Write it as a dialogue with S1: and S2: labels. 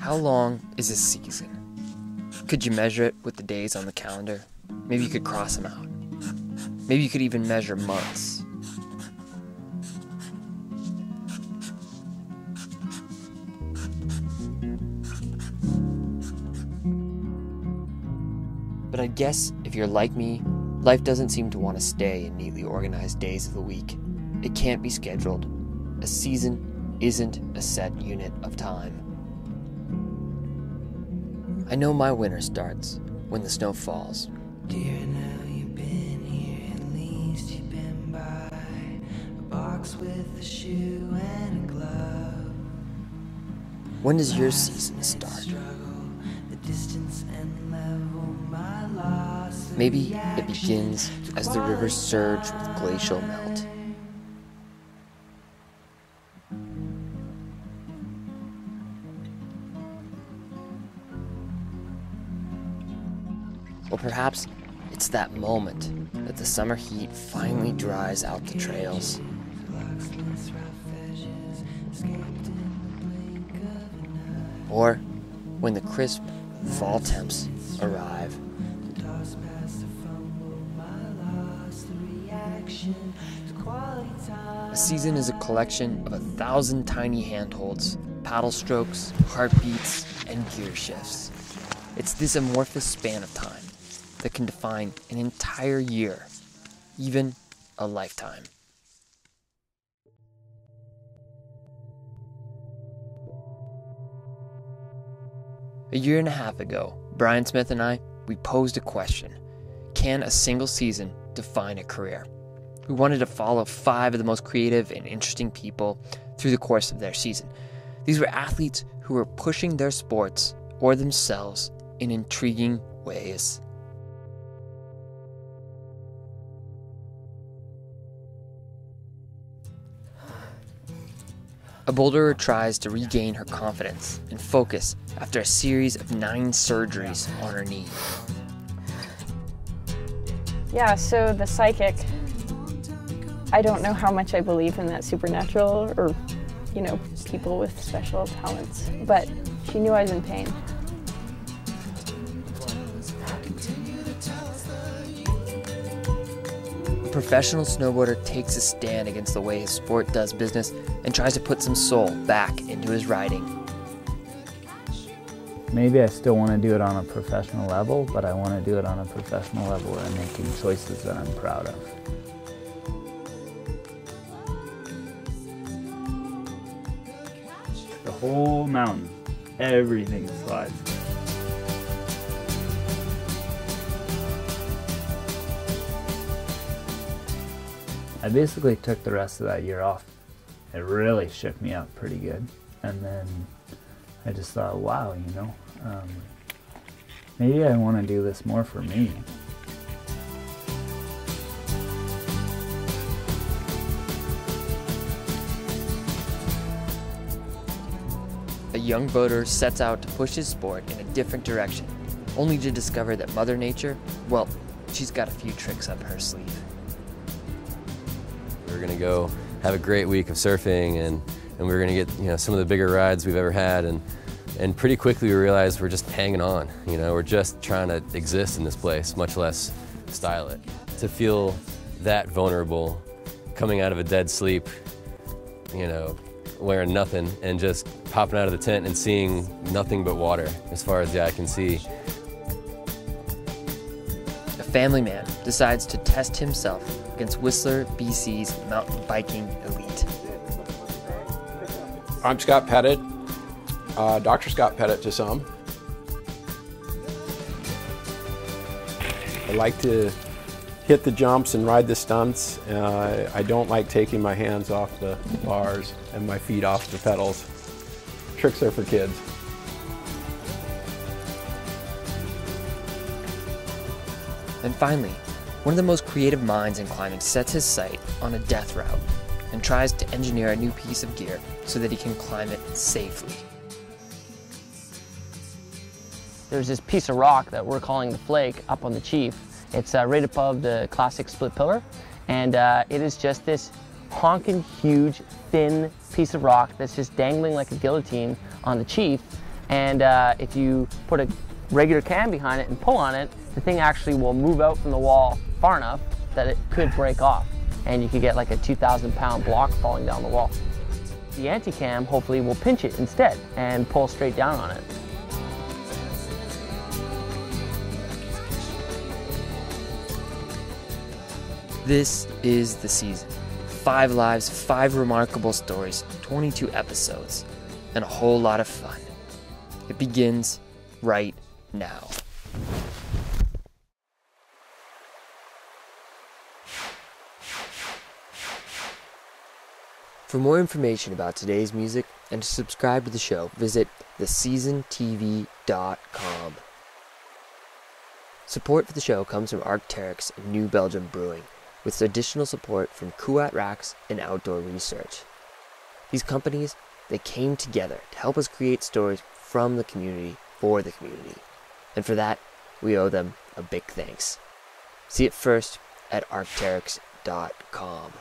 S1: How long is a season? Could you measure it with the days on the calendar? Maybe you could cross them out. Maybe you could even measure months. But I guess if you're like me, life doesn't seem to want to stay in neatly organized days of the week. It can't be scheduled. A season isn't a set unit of time. I know my winter starts when the snow falls.
S2: Dear, now you've been here, at least you've been by a box with a shoe and a glove.
S1: When does your season start? Maybe it begins as the rivers surge with glacial melt. Or perhaps it's that moment that the summer heat finally dries out the trails. Or when the crisp fall temps arrive. A season is a collection of 1,000 tiny handholds, paddle strokes, heartbeats, and gear shifts. It's this amorphous span of time that can define an entire year, even a lifetime. A year and a half ago, Brian Smith and we posed a question. Can a single season define a career? We wanted to follow 5 of the most creative and interesting people through the course of their season. These were athletes who were pushing their sports or themselves in intriguing ways. A boulderer tries to regain her confidence and focus after a series of 9 surgeries on her knee.
S3: Yeah, so the psychic, I don't know how much I believe in that supernatural or, people with special talents, but she knew I was in pain.
S1: A professional snowboarder takes a stand against the way his sport does business and tries to put some soul back into his riding.
S4: Maybe I still want to do it on a professional level, but I want to do it on a professional level where I'm making choices that I'm proud of. The whole mountain, everything slides. I basically took the rest of that year off. It really shook me up pretty good. And then I just thought, wow, maybe I want to do this more for me.
S1: A young boater sets out to push his sport in a different direction, only to discover that Mother Nature, she's got a few tricks up her sleeve.
S5: We're going to go have a great week of surfing, and we're going to get some of the bigger rides we've ever had, and pretty quickly we realized we're just hanging on. We're just trying to exist in this place, much less style it. To feel that vulnerable, coming out of a dead sleep, wearing nothing, and just popping out of the tent and seeing nothing but water as far as the eye can see.
S1: A family man decides to test himself against Whistler, BC's mountain biking elite.
S6: I'm Scott Pettit, Dr. Scott Pettit to some. I like to hit the jumps and ride the stunts. I don't like taking my hands off the bars and my feet off the pedals. Tricks are for kids.
S1: And finally, one of the most creative minds in climbing sets his sight on a death route and tries to engineer a new piece of gear so that he can climb it safely.
S7: There's this piece of rock that we're calling the flake up on the Chief. It's right above the classic split pillar, and it is just this honking huge thin piece of rock that's just dangling like a guillotine on the Chief, And if you put a regular cam behind it and pull on it, the thing actually will move out from the wall far enough that it could break off, and you could get like a 2,000-pound block falling down the wall. The anti-cam hopefully will pinch it instead and pull straight down on it.
S1: This is the season. 5 lives, 5 remarkable stories, 22 episodes, and a whole lot of fun. It begins right now. For more information about today's music and to subscribe to the show, visit theseasontv.com. Support for the show comes from Arc'teryx and New Belgium Brewing, with additional support from Kuat Racks and Outdoor Research. These companies, they came together to help us create stories from the community for the community. And for that, we owe them a big thanks. See it first at arcteryx.com.